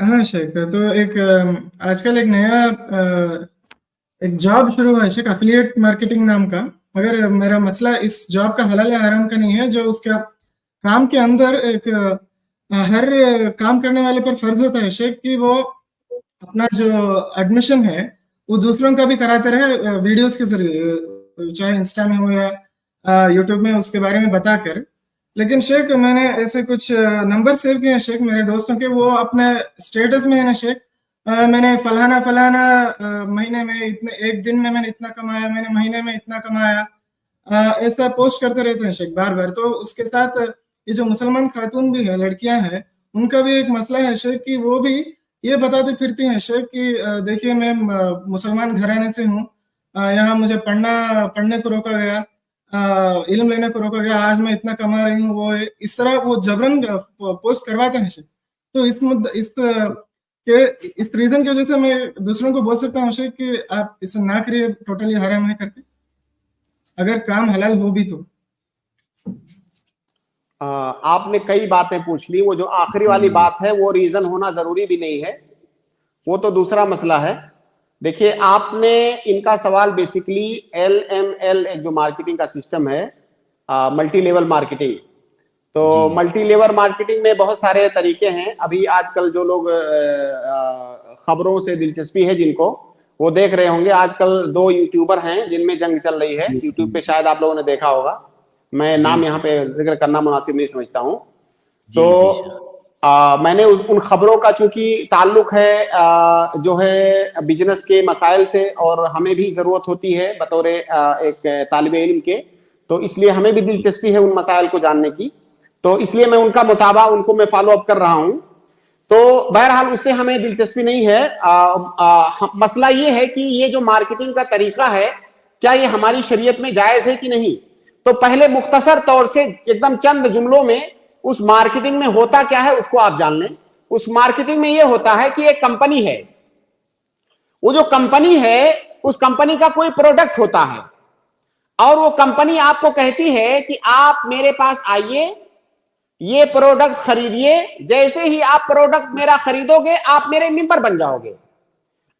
हाँ शेख, तो एक आजकल एक नया एक जॉब शुरू हुआ है शेख, एफिलिएट मार्केटिंग नाम का। मगर मेरा मसला इस जॉब का हलाल या हराम का नहीं है, जो उसका काम के अंदर एक हर काम करने वाले पर फर्ज होता है शेख कि वो अपना जो एडमिशन है वो दूसरों का भी कराते रहे वीडियोस के जरिए, चाहे इंस्टा में हो या यूट्यूब में, उसके बारे में बताकर। लेकिन शेख मैंने ऐसे कुछ नंबर सेव किए हैं शेख मेरे दोस्तों के, वो अपने स्टेटस में है ना शेख, मैंने फलाना फलाना महीने में इतने, एक दिन में मैंने इतना कमाया, मैंने महीने में इतना कमाया, ऐसा पोस्ट करते रहते हैं शेख बार बार। तो उसके साथ ये जो मुसलमान खातून भी है, लड़कियां हैं, उनका भी एक मसला है शेख कि वो भी ये बताती फिरती हैं शेख कि देखिए मैं मुसलमान घराने से हूँ, यहाँ मुझे पढ़ने को रोका गया, इल्म लेने को रोका गया, आज मैं इतना कमा रही हूँ, वो इस तरह वो जबरन पोस्ट करवाते हैं शेख। तो इस रीजन की वजह से मैं दूसरों को बोल सकता हूँ शेख कि आप इसे ना करिए, टोटली हराम है करके, अगर काम हलाल हो भी तो। आपने कई बातें पूछ ली, वो जो आखिरी वाली बात है वो रीजन होना जरूरी भी नहीं है, वो तो दूसरा मसला है। देखिए, आपने इनका सवाल बेसिकली LML एक जो मार्केटिंग का सिस्टम है, मल्टी लेवल मार्केटिंग। तो मल्टी लेवल मार्केटिंग में बहुत सारे तरीके हैं। अभी आजकल जो लोग खबरों से दिलचस्पी है जिनको, वो देख रहे होंगे, आजकल 2 यूट्यूबर हैं जिनमें जंग चल रही है यूट्यूब पे, शायद आप लोगों ने देखा होगा। मैं नाम यहाँ पे जिक्र करना मुनासिब नहीं समझता हूँ। तो मैंने उन खबरों का चूंकि ताल्लुक है जो है बिजनेस के मसाइल से, और हमें भी जरूरत होती है बतौर एक तालिबे इल्म के, तो इसलिए हमें भी दिलचस्पी है उन मसाइल को जानने की, तो इसलिए मैं उनका मुताबा उनको मैं फॉलो अप कर रहा हूं। तो बहरहाल उससे हमें दिलचस्पी नहीं है। मसला ये है कि ये जो मार्केटिंग का तरीका है, क्या ये हमारी शरीयत में जायज है कि नहीं। तो पहले मुख्तसर तौर से एकदम चंद जुमलों में उस मार्केटिंग में होता क्या है उसको आप जान लें। उस मार्केटिंग में यह होता है कि एक कंपनी है, वो जो कंपनी है उस कंपनी का कोई प्रोडक्ट होता है, और वो कंपनी आपको कहती है कि आप मेरे पास आइए, ये प्रोडक्ट खरीदिए, जैसे ही आप प्रोडक्ट मेरा खरीदोगे आप मेरे मेंबर बन जाओगे।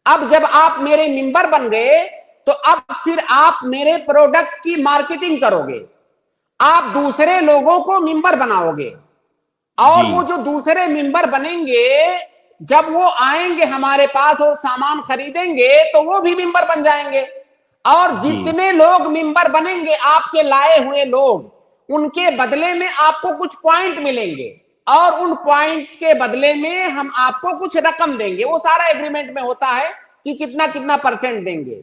अब जब आप मेरे मेंबर बन गए तो अब फिर आप मेरे प्रोडक्ट की मार्केटिंग करोगे, आप दूसरे लोगों को मेंबर बनाओगे, और वो जो दूसरे मेंबर बनेंगे जब वो आएंगे हमारे पास और सामान खरीदेंगे तो वो भी मेंबर बन जाएंगे, और जितने लोग मेंबर बनेंगे आपके लाए हुए लोग, उनके बदले में आपको कुछ पॉइंट मिलेंगे, और उन पॉइंट्स के बदले में हम आपको कुछ रकम देंगे। वो सारा एग्रीमेंट में होता है कि कितना कितना परसेंट देंगे।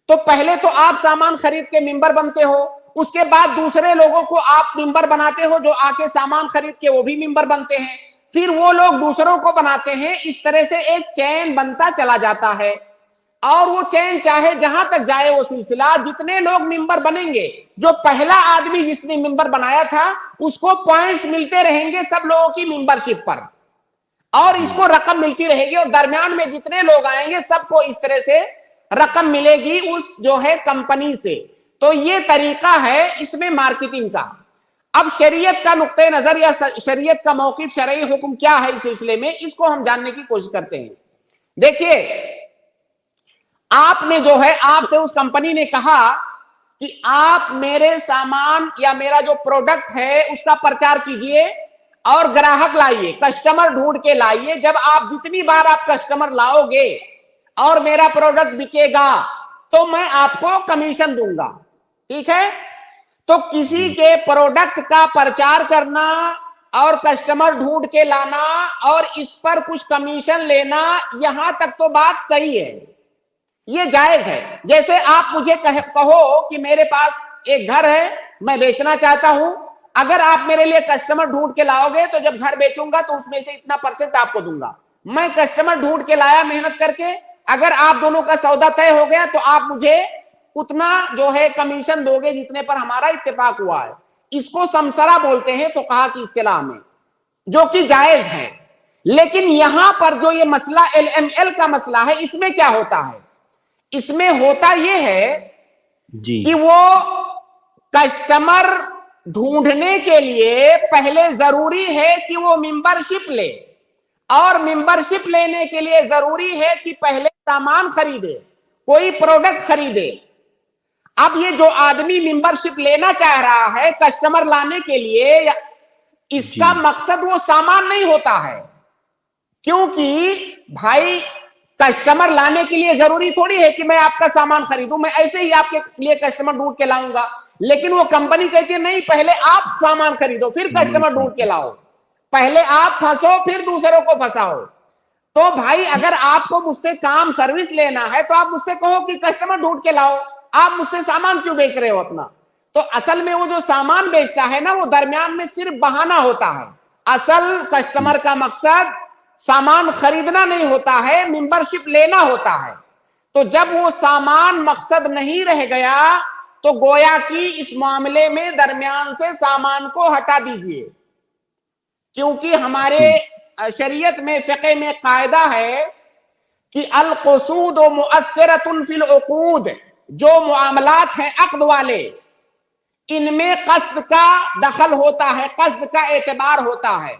तो पहले तो आप सामान खरीद के मेंबर बनते हो, उसके बाद दूसरे लोगों को आप मेंबर बनाते हो जो आके सामान खरीद के वो भी मेंबर बनते हैं, फिर वो लोग दूसरों को बनाते हैं। इस तरह से एक चेन बनता चला जाता है, और वो चेन चाहे जहां तक जाए वो सिलसिला, जितने लोग मेंबर बनेंगे, जो पहला आदमी जिसने मेंबर बनाया था उसको पॉइंट्स मिलते रहेंगे सब लोगों की मेंबरशिप पर, और इसको रकम मिलती रहेगी, और दरमियान में जितने लोग आएंगे सबको इस तरह से रकम मिलेगी उस जो है कंपनी से। तो ये तरीका है इसमें मार्केटिंग का। अब शरीयत का नुक्ते नजर या शरीयत का मौकिफ, शरई हुक्म क्या है इस सिलसिले में, इसको हम जानने की कोशिश करते हैं। देखिए, आपने जो है, आपसे उस कंपनी ने कहा कि आप मेरे सामान या मेरा जो प्रोडक्ट है उसका प्रचार कीजिए और ग्राहक लाइए, कस्टमर ढूंढ के लाइए। जब आप जितनी बार आप कस्टमर लाओगे और मेरा प्रोडक्ट बिकेगा तो मैं आपको कमीशन दूंगा, ठीक है। तो किसी के प्रोडक्ट का प्रचार करना और कस्टमर ढूंढ के लाना और इस पर कुछ कमीशन लेना, यहां तक तो बात सही है, ये जायज है। जैसे आप मुझे कहो कि मेरे पास एक घर है, मैं बेचना चाहता हूं, अगर आप मेरे लिए कस्टमर ढूंढ के लाओगे तो जब घर बेचूंगा तो उसमें से इतना परसेंट आपको दूंगा। मैं कस्टमर ढूंढ के लाया मेहनत करके, अगर आप दोनों का सौदा तय हो गया तो आप मुझे उतना जो है कमीशन दोगे जितने पर हमारा इत्तेफाक हुआ है। इसको समसरा बोलते हैं फुकहा की इस्तिलाह में, जो कि जायज है। लेकिन यहां पर जो ये मसला LML का मसला है, इसमें क्या होता है, इसमें होता यह है कि वो कस्टमर ढूंढने के लिए पहले जरूरी है कि वो मेंबरशिप ले। اور ممبرشپ لینے کے لیے ضروری ہے کہ پہلے سامان خریدے, کوئی پروڈکٹ خریدے. اب یہ جو آدمی ممبرشپ لینا چاہ رہا ہے کسٹمر لانے کے لیے, اس کا مقصد وہ سامان نہیں ہوتا ہے, کیونکہ بھائی کسٹمر لانے کے لیے ضروری تھوڑی ہے کہ میں آپ کا سامان خریدوں, میں ایسے ہی آپ کے لیے کسٹمر ڈھونڈ کے لاؤں گا. لیکن وہ کمپنی کہتی ہے نہیں, پہلے آپ سامان خریدو پھر کسٹمر ڈھونڈ کے لاؤ, پہلے آپ پھنسو پھر دوسروں کو پھنساؤ. تو بھائی اگر آپ کو مجھ سے کام سروس لینا ہے تو آپ مجھ سے کہو کہ کسٹمر ڈھونڈ کے لاؤ, آپ مجھ سے سامان کیوں بیچ رہے ہو اپنا. تو اصل میں وہ جو سامان بیچتا ہے نا, وہ درمیان میں صرف بہانہ ہوتا ہے. اصل کسٹمر کا مقصد سامان خریدنا نہیں ہوتا ہے, ممبرشپ لینا ہوتا ہے. تو جب وہ سامان مقصد نہیں رہ گیا تو گویا کہ اس معاملے میں درمیان سے سامان کو ہٹا دیجئے, کیونکہ ہمارے شریعت میں فقہ میں قاعدہ ہے کہ القصود مؤثرۃ فی العقود, جو معاملات ہیں عقد والے ان میں قصد کا دخل ہوتا ہے, قصد کا اعتبار ہوتا ہے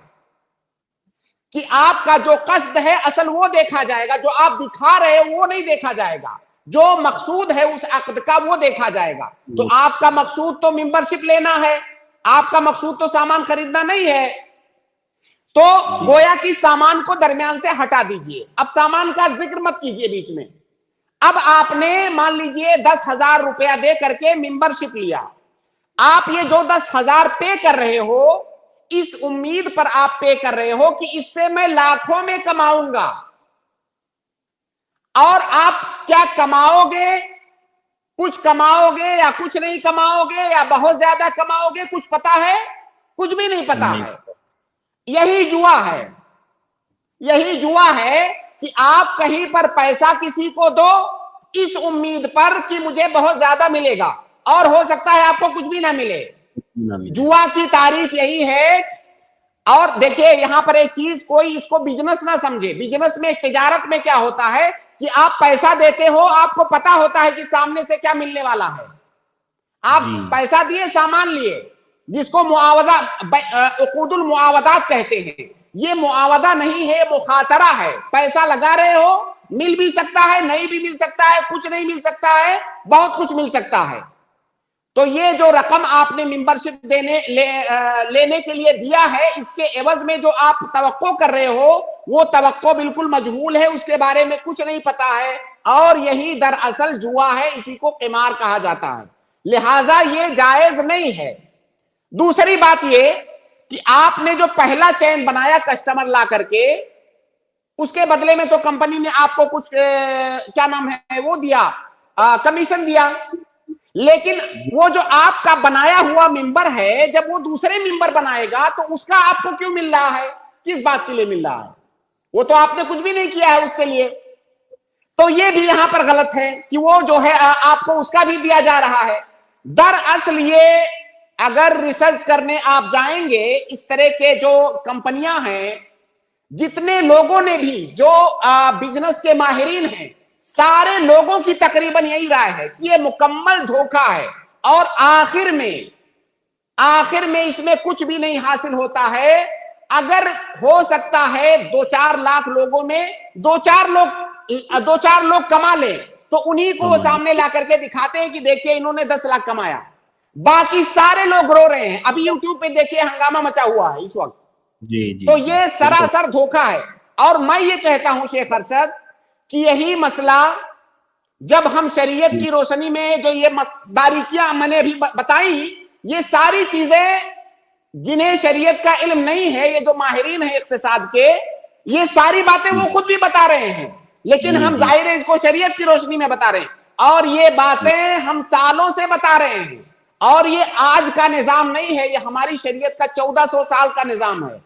کہ آپ کا جو قصد ہے اصل وہ دیکھا جائے گا, جو آپ دکھا رہے ہو وہ نہیں دیکھا جائے گا, جو مقصود ہے اس عقد کا وہ دیکھا جائے گا. تو آپ کا مقصود تو ممبرشپ لینا ہے, آپ کا مقصود تو سامان خریدنا نہیں ہے, تو گویا کہ سامان کو درمیان سے ہٹا دیجئے. اب سامان کا ذکر مت کیجئے بیچ میں. اب آپ نے مان لیجئے 10,000 روپیہ دے کر کے ممبرشپ لیا, آپ یہ جو 10,000 پے کر رہے ہو اس امید پر آپ پے کر رہے ہو کہ اس سے میں لاکھوں میں کماؤں گا, اور آپ کیا کماؤ گے, کچھ کماؤ گے یا کچھ نہیں کماؤ گے یا بہت زیادہ کماؤ گے, کچھ پتا ہے؟ کچھ بھی نہیں پتا ہے. یہی جوا ہے, یہی جوا ہے کہ آپ کہیں پر پیسہ کسی کو دو اس امید پر کہ مجھے بہت زیادہ ملے گا, اور ہو سکتا ہے آپ کو کچھ بھی نہ ملے. جوا کی تعریف یہی ہے. اور دیکھیں یہاں پر ایک چیز, کوئی اس کو بزنس نہ سمجھے. بزنس میں, تجارت میں کیا ہوتا ہے کہ آپ پیسہ دیتے ہو, آپ کو پتا ہوتا ہے کہ سامنے سے کیا ملنے والا ہے. آپ پیسہ دیے, سامان لیے, جس کو معاوضہ, عقود المعاوضات کہتے ہیں. یہ معاوضہ نہیں ہے, مخاطرہ ہے. پیسہ لگا رہے ہو, مل بھی سکتا ہے, نہیں بھی مل سکتا ہے, کچھ نہیں مل سکتا ہے, بہت کچھ مل سکتا ہے. تو یہ جو رقم آپ نے ممبرشپ لینے کے لیے دیا ہے, اس کے عوض میں جو آپ توقع کر رہے ہو وہ توقع بالکل مجہول ہے, اس کے بارے میں کچھ نہیں پتا ہے, اور یہی دراصل جوا ہے, اسی کو قمار کہا جاتا ہے. لہٰذا یہ جائز نہیں ہے. دوسری بات یہ کہ آپ نے جو پہلا چین بنایا کسٹمر لا کر کے, اس کے بدلے میں تو کمپنی نے آپ کو کچھ کیا نام ہے وہ دیا, کمیشن دیا. لیکن وہ جو آپ کا بنایا ہوا ممبر ہے, جب وہ دوسرے ممبر بنائے گا تو اس کا آپ کو کیوں مل رہا ہے, کس بات کے لیے مل رہا ہے؟ وہ تو آپ نے کچھ بھی نہیں کیا ہے اس کے لیے. تو یہ بھی یہاں پر غلط ہے کہ وہ جو ہے آپ کو اس کا بھی دیا جا رہا ہے. دراصل یہ اگر ریسرچ کرنے آپ جائیں گے, اس طرح کے جو کمپنیاں ہیں, جتنے لوگوں نے بھی جو بزنس کے ماہرین ہیں, سارے لوگوں کی تقریباً یہی رائے ہے کہ یہ مکمل دھوکہ ہے, اور آخر میں اس میں کچھ بھی نہیں حاصل ہوتا ہے. اگر ہو سکتا ہے 2-4 لاکھ لوگوں میں 2-4 لوگ کما لیں تو انہی کو وہ سامنے لا کر کے دکھاتے ہیں کہ دیکھیں انہوں نے 10 لاکھ کمایا, باقی سارے لوگ رو رہے ہیں. ابھی یوٹیوب پہ دیکھیں ہنگامہ مچا ہوا ہے اس وقت. تو یہ سراسر دھوکہ ہے. اور میں یہ کہتا ہوں شیخ ارشد کہ یہی مسئلہ جب ہم شریعت کی روشنی میں جو یہ باریکیاں میں نے ابھی بتائی, یہ ساری چیزیں جنہیں شریعت کا علم نہیں ہے, یہ جو ماہرین ہیں اقتصاد کے, یہ ساری باتیں وہ خود بھی بتا رہے ہیں, لیکن ہم ظاہر ہے اس کو شریعت کی روشنی میں بتا رہے ہیں. اور یہ باتیں ہم سالوں سے بتا رہے ہیں, اور یہ آج کا نظام نہیں ہے, یہ ہماری شریعت کا 1400 سال کا نظام ہے.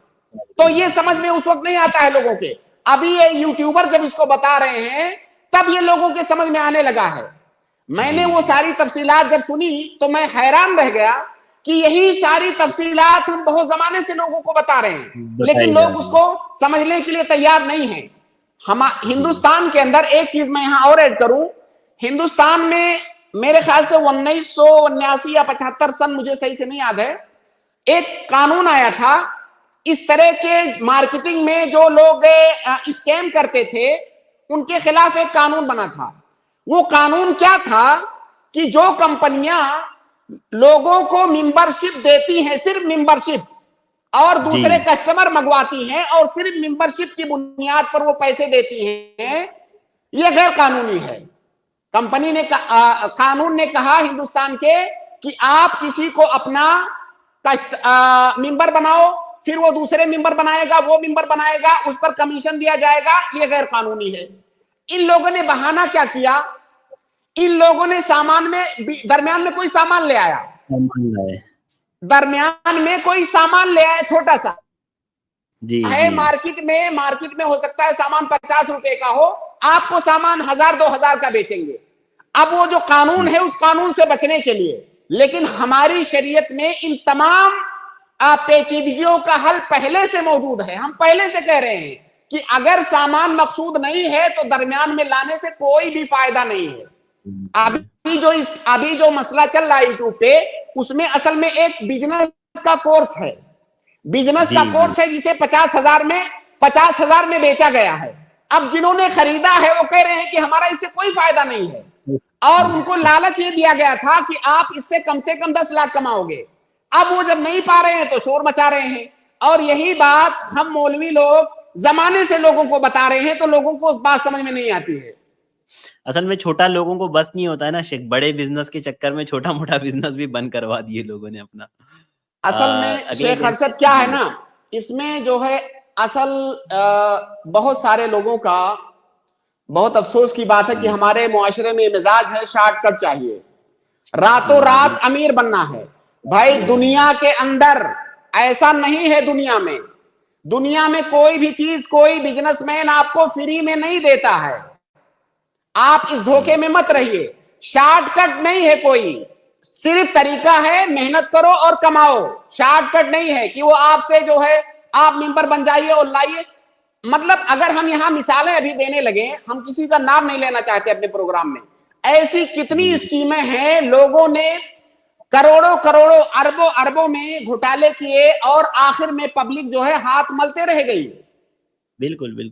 تو یہ سمجھ میں اس وقت نہیں آتا ہے لوگوں کے. ابھی یہ یوٹیوبر جب اس کو بتا رہے ہیں تب یہ لوگوں کے سمجھ میں آنے لگا ہے. میں نے وہ ساری تفصیلات جب سنی تو میں حیران رہ گیا کہ یہی ساری تفصیلات ہم بہت زمانے سے لوگوں کو بتا رہے ہیں, لیکن لوگ اس کو سمجھنے کے لیے تیار نہیں ہیں. ہندوستان کے اندر ایک چیز میں یہاں اور ایڈ کروں, ہندوستان میں میرے خیال سے 1979 یا 75 سن, مجھے صحیح سے نہیں یاد ہے, ایک قانون آیا تھا इस तरह के मार्केटिंग में जो लोग स्कैम करते थे उनके खिलाफ एक कानून बना था। वो कानून क्या था कि जो कंपनियां लोगों को मेंबरशिप देती हैं, सिर्फ मेंबरशिप, और दूसरे कस्टमर मंगवाती हैं और सिर्फ मेंबरशिप की बुनियाद पर वो पैसे देती हैं, ये गैर कानूनी है। कंपनी ने कानून ने कहा हिंदुस्तान के कि आप किसी को अपना मेंबर बनाओ, फिर वो दूसरे मेंबर बनाएगा, वो मेंबर बनाएगा, उस पर कमीशन दिया जाएगा, ये गैर कानूनी है। इन लोगों ने बहाना क्या किया, इन लोगों ने सामान में दरमियान में कोई सामान ले आया, दरमियान में कोई सामान ले आया छोटा सा है, मार्केट में हो सकता है सामान 50 रुपए का हो, आपको सामान 1000-2000 का बेचेंगे। अब वो जो कानून है उस कानून से बचने के लिए, लेकिन हमारी शरीयत में इन तमाम पेचीदगियों का हल पहले से मौजूद है। हम पहले से कह रहे हैं कि अगर सामान मकसूद नहीं है तो दरमियान में लाने से कोई भी फायदा नहीं है। अभी जो मसला चल रहा है यूट्यूब पे, उसमें असल में एक बिजनेस का कोर्स है, बिजनेस का कोर्स है जिसे 50,000 में बेचा गया है। अब जिन्होंने खरीदा है वो कह रहे हैं कि हमारा इससे कोई फायदा नहीं है, और उनको लालच ये दिया गया था कि आप इससे कम से कम 10 लाख कमाओगे। अब वो जब नहीं पा रहे हैं तो शोर मचा रहे हैं, और यही बात हम मौलवी लोग जमाने से लोगों को बता रहे हैं, तो लोगों को बात समझ में नहीं आती है। असल में छोटा लोगों को बस नहीं होता है ना शेख, बड़े बिजनेस के चक्कर में छोटा मोटा बिजनेस भी बंद करवा दिए लोगों ने अपना। असल में शेख अरशद क्या है ना, इसमें जो है बहुत सारे लोगों का बहुत अफसोस की बात है कि हमारे मुआशरे में मिजाज है शॉर्टकट चाहिए, रातों रात अमीर बनना है। भाई दुनिया के अंदर ऐसा नहीं है, दुनिया में कोई भी चीज कोई बिजनेसमैन आपको फ्री में नहीं देता है। आप इस धोखे में मत रहिए, शॉर्टकट नहीं है कोई, सिर्फ तरीका है मेहनत करो और कमाओ। शॉर्टकट नहीं है कि वो आपसे जो है आप मेंबर बन जाइए और लाइए। मतलब अगर हम यहां मिसालें अभी देने लगे, हम किसी का नाम नहीं लेना चाहते अपने प्रोग्राम में, ऐसी कितनी स्कीमें हैं, लोगों ने करोड़ों अरबों में घोटाले किए और आखिर में पब्लिक जो है हाथ मलते रह गई। बिल्कुल बिल्कुल।